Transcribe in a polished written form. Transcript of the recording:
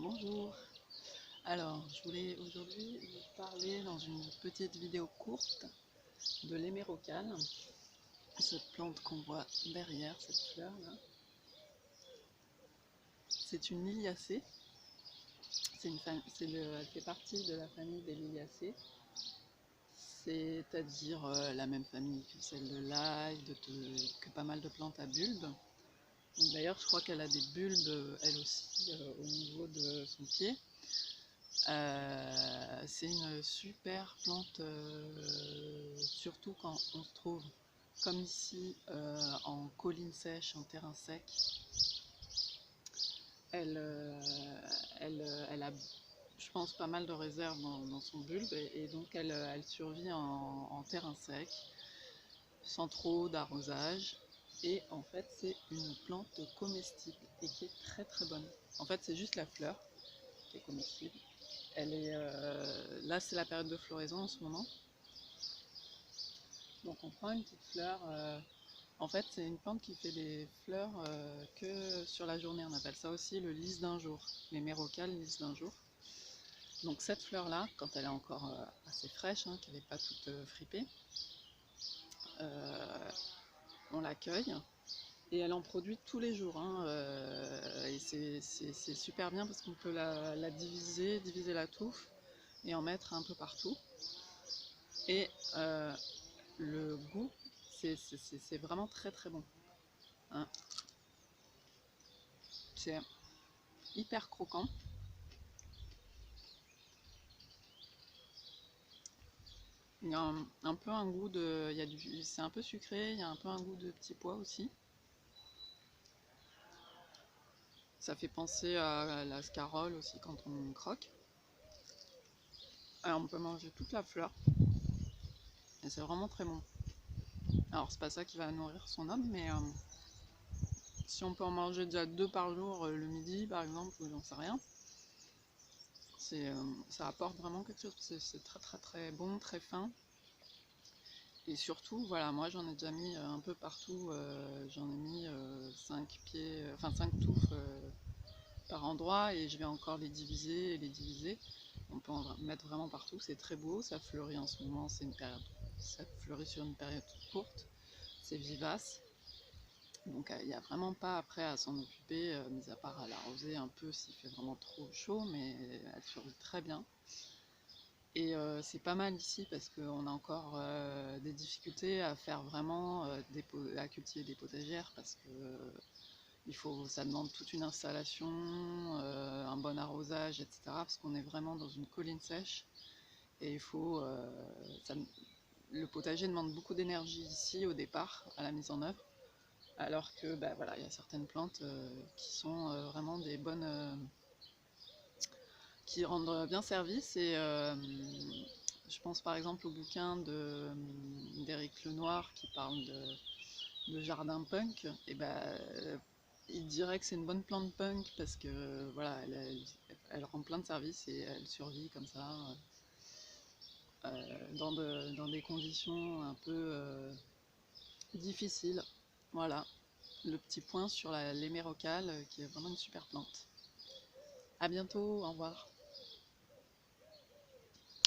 Bonjour, alors je voulais aujourd'hui vous parler dans une petite vidéo courte de l'hémérocale, cette plante qu'on voit derrière, cette fleur là. C'est une liliacée, elle fait partie de la famille des liliacées, c'est-à-dire la même famille que celle de l'ail, que pas mal de plantes à bulbes. D'ailleurs je crois qu'elle a des bulbes elle aussi au niveau de son pied. C'est une super plante, surtout quand on se trouve comme ici en colline sèche, en terrain sec. Elle a, je pense, pas mal de réserve dans son bulbe et donc elle survit en terrain sec, sans trop d'arrosage. Et en fait, c'est une plante comestible et qui est très très bonne. En fait, c'est juste la fleur qui est comestible. Là, c'est la période de floraison en ce moment. Donc on prend une petite fleur. En fait, c'est une plante qui fait des fleurs que sur la journée. On appelle ça aussi le lys d'un jour. L'hémérocale lys d'un jour. Donc cette fleur-là, quand elle est encore assez fraîche, hein, qu'elle n'est pas toute fripée, on la cueille. Et elle en produit tous les jours. Hein, et c'est super bien parce qu'on peut la diviser la touffe et en mettre un peu partout. Et le goût, c'est vraiment très très bon. Hein. C'est hyper croquant. Il y a un peu un goût de... C'est un peu sucré, il y a un peu un goût de petit pois aussi. Ça fait penser à la scarole aussi quand on croque. Alors on peut manger toute la fleur. Et c'est vraiment très bon. Alors c'est pas ça qui va nourrir son homme, mais si on peut en manger déjà 2 par jour, le midi par exemple, ou j'en sais rien, ça apporte vraiment quelque chose. C'est très très très bon, très fin. Et surtout, voilà, moi j'en ai déjà mis un peu partout, j'en ai mis 5 pieds, enfin 5 touffes par endroit et je vais encore les diviser et les diviser. On peut en mettre vraiment partout, c'est très beau, ça fleurit en ce moment, ça fleurit sur une période courte, c'est vivace. Donc il n'y a vraiment pas après à s'en occuper, mis à part à l'arroser un peu s'il fait vraiment trop chaud, mais elle survit très bien. Et c'est pas mal ici parce qu'on a encore des difficultés à faire vraiment, à cultiver des potagères parce que ça demande toute une installation, un bon arrosage, etc. Parce qu'on est vraiment dans une colline sèche et le potager demande beaucoup d'énergie ici au départ, à la mise en œuvre. Alors que voilà, il y a certaines plantes qui sont vraiment des bonnes, qui rendent bien service et je pense par exemple au bouquin d'Éric Lenoir qui parle de jardin punk, et il dirait que c'est une bonne plante punk parce que voilà, elle rend plein de services et elle survit comme ça dans des conditions un peu difficiles. Voilà, le petit point sur l'hémérocale qui est vraiment une super plante. A bientôt, au revoir.